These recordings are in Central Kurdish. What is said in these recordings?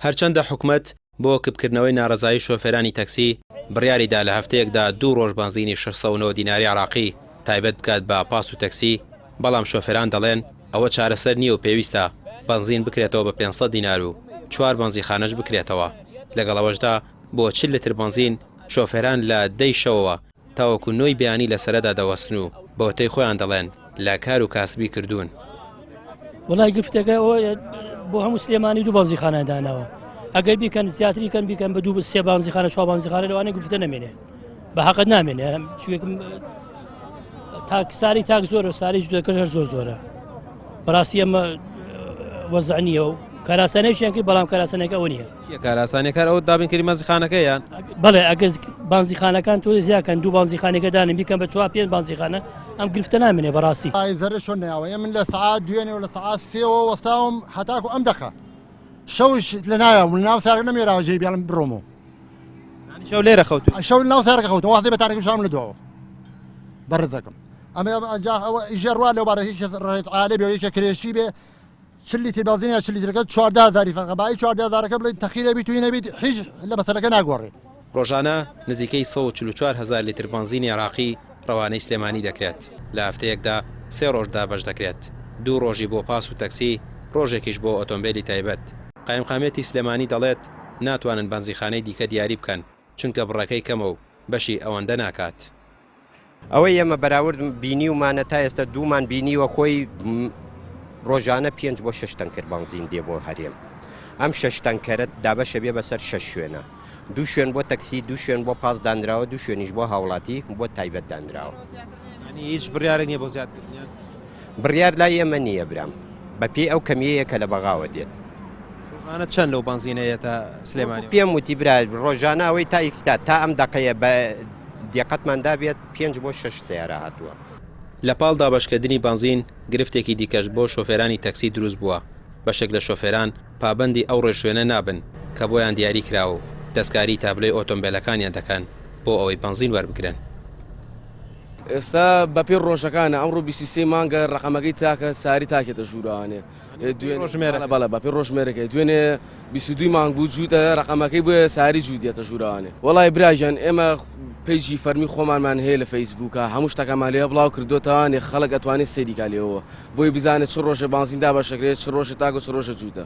هەرچەندە حکومەت بۆ کبکردنەوەی ناڕەزایی شۆفێرانی تەکسی بڕیاریدا لە هەفتەیەکدا 2 ڕۆژ بنزینی 609 دیناری عراقی تایبەت بکات بە پاس و تەکسی، بەڵام شۆفێران دەڵێن ئەوە چارەسەر نییە و پێویستە بنزین بکرێتەوە بە 500 دینار و 4 بنزیخانەش بکرێتەوە. لەگەڵەوەشدا بۆ 40 لتر بنزین شۆفێران لە 10 شەوەوە تاوەکو نۆی بەیانی لەسەرەدا دەوەستن و بەوتەی خۆیان دەڵێن لە کار و کاسبی کردوون. وڵای گفتەکە بۆ هەموو سلێمانی 2 بنزیخانە داناوە، ئەگەر بیکەن زیاتری کەن بیکەن بە 2 3 بنزیخانە 4 بنزیخانە لەوانەیە گفتە نامێنێ، بە حەقت نامێنێ. شوێکم ساری تاک زۆرە، ساری جوودەکەش هەر زۆرە. بەڕاستی ئەمە وەزع نییە و کاراسانەیەشیان کرد، بەڵام کاراسانەکە ئەوە نییە. کاراسانەکە ئەو دابینکردی مەزیخانەکەیان بەڵێ ئەگەر بنزیخانەکان تۆ زیاکەن 2 بنزیخانەکە دانن بیکەن بە 4 5 بنزیخانە ئەم گرفتە نامێنێ بەڕاستی. زەرە شۆ ناوەیە من لە سعات دوێنێ و لە سعات سێەوە وەستاوم هەتاکو ئەم دەخە شەوش لە ناوە من ناو ساگە نەمێراوەژەی بیاڵم بڕۆمەوە شەو لێرە خەوت شەو ناو سارەکە خەوتە وەختی بە تارێکی شام لە دووەوە بەڕزەکەم ئەمە ئەوە ئیژێڕوا لەوبارەی ڕێت عالێ بێ یەکە کرێشی بێ 40 لیتر بنزینە 40 لیترەکە 14000 فەقە بای 14000ەکە بڵێ تەخیرە بیت و نەبیت هیچ لە مەسەلەکە ناگۆڕێ. ڕۆژانە نزیکەی 144,000 لیتر بنزینی عراقی ڕەوانەی سلێمانی دەکرێت. لە هەفتەیەکدا 3 ڕۆژدا بەش دەکرێت، 2 ڕۆژی بۆ پاس و تەکسی، ڕۆژێکیش بۆ ئۆتۆمبیلی تایبەت. قایمقامێتی سلێمانی دەڵێت ناتوانن بنزیخانەی دیکە دیاری بکەن چونکە بڕەکەی کەمە و بەشی ئەوەندە ناکات. ئەوەی ئێمە بەراورد بینی ومانە تا ئێستا دوومان بینیوە خۆی ڕۆژانە 5 بۆ 6 تەنکر بنزین دێ بۆ هەرێم. ئەم 6 تەنکەرت دابەشە بێ بەسەر 6 شوێنە، 2 شوێن بۆ تەکسی، 2 شوێن بۆ پاس دانراوە، 2 شوێنیش بۆ هاوڵاتی بۆ تایبەت دانراوە. هیچ بڕیارێک نییە بۆ زیادکردنیان؟ بڕیار لای ئێمە نییە برام، بەپێی ئەو کەمیەیە کە لە بەغاوە دێت. ڕۆژانە چەند لەو بنزینەیە تا سلێمانی؟ پێم وتی برا ڕۆژانە ئەوەی تا ئیکستا تا ئەم دەقەیە بە دیقەتماندا بێت 5 بۆ 6 سیارە هاتووە. لە پاڵ دابەشکردنی بنزین گرفتێکی دیکەش بۆ شۆفێرانی تەکسی دروست بووە. بەشێک لە شۆفێران پابەندی ئەو ڕێشوێنە نابن کە بۆیان دیاری کراوە و دەستکاری تابلۆی ئۆتۆمبیلەکانیان دەکەن بۆ ئەوەی بنزین وەربگرن. ئێستا بەپێ ڕۆژەکانە ئەمڕۆ 23 مانگە ڕقەمەکەی تاکە ساری تاکێتە ژوورانێ بەڵە بەپێ ڕۆژمێرەکەی دوێنێ 22 مانگ بوو جووتە ڕقەمەکەی بۆیە ساری جوودێتە ژوورانێ. وەڵای براژیان ئێمە پیجی فەرمی خۆمانمان هەیە لە فەیسبووکە هەموو شتەکەمان لێ بڵاو کردوتەوانێ خەڵک ئەتوانێت سەیریکا لێەوە بۆی بزانێت چ ڕۆژە بنزیندا بەشەکرێت چ ڕۆژە تاکە چ ڕۆژە جووتە.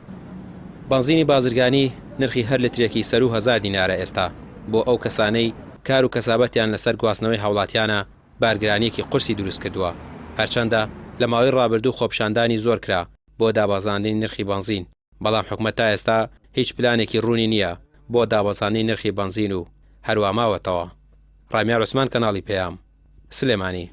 بنزینی بازرگانی نرخی هەر لترێکی سەر و 1000 دینارە ئێستا بۆ ئەو کەسانەی کار و کەسابەتیان لەسەر گواستنەوەی هاوڵاتیانە بارگرانیەکی قورسی دروست کردووە. هەرچەندە لە ماوەی ڕابردوو خۆپشاندانی زۆر کرا بۆ دابەزاندنی نرخی بنزین، بەڵام حکومەت تا ئێستا هیچ پلانێکی ڕوونی نییە بۆ دابەزاندنی نرخی بنزین و هەروە ماوەتەوە. ڕامیار عوسمان، کەناڵی پێام، سلێمانی.